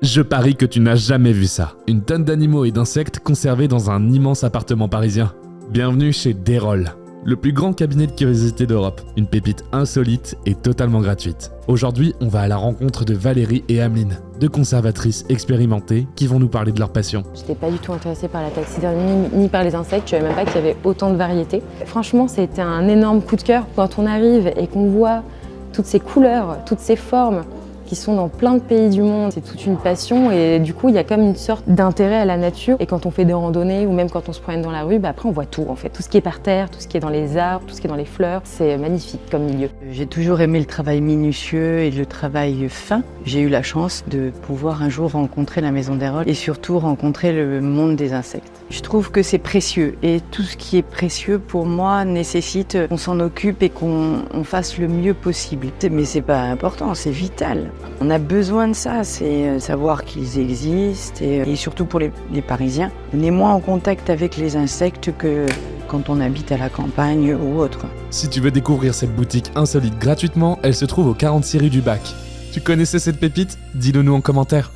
Je parie que tu n'as jamais vu ça. Une tonne d'animaux et d'insectes conservés dans un immense appartement parisien. Bienvenue chez Dérolle, le plus grand cabinet de curiosité d'Europe. Une pépite insolite et totalement gratuite. Aujourd'hui, on va à la rencontre de Valérie et Ameline, deux conservatrices expérimentées qui vont nous parler de leur passion. J'étais pas du tout intéressée par la taxidermie ni par les insectes, je savais même pas qu'il y avait autant de variétés. Franchement, c'était un énorme coup de cœur quand on arrive et qu'on voit toutes ces couleurs, toutes ces formes qui sont dans plein de pays du monde. C'est toute une passion et du coup, il y a comme une sorte d'intérêt à la nature. Et quand on fait des randonnées ou même quand on se promène dans la rue, après on voit tout en fait. Tout ce qui est par terre, tout ce qui est dans les arbres, tout ce qui est dans les fleurs. C'est magnifique comme milieu. J'ai toujours aimé le travail minutieux et le travail fin. J'ai eu la chance de pouvoir un jour rencontrer la Maison Dérolle et surtout rencontrer le monde des insectes. Je trouve que c'est précieux et tout ce qui est précieux pour moi nécessite qu'on s'en occupe et qu'on fasse le mieux possible. Mais c'est pas important, c'est vital. On a besoin de ça, c'est savoir qu'ils existent et surtout pour les Parisiens. On est moins en contact avec les insectes que quand on habite à la campagne ou autre. Si tu veux découvrir cette boutique insolite gratuitement, elle se trouve au 46 rue du Bac. Tu connaissais cette pépite? Dis-le nous en commentaire.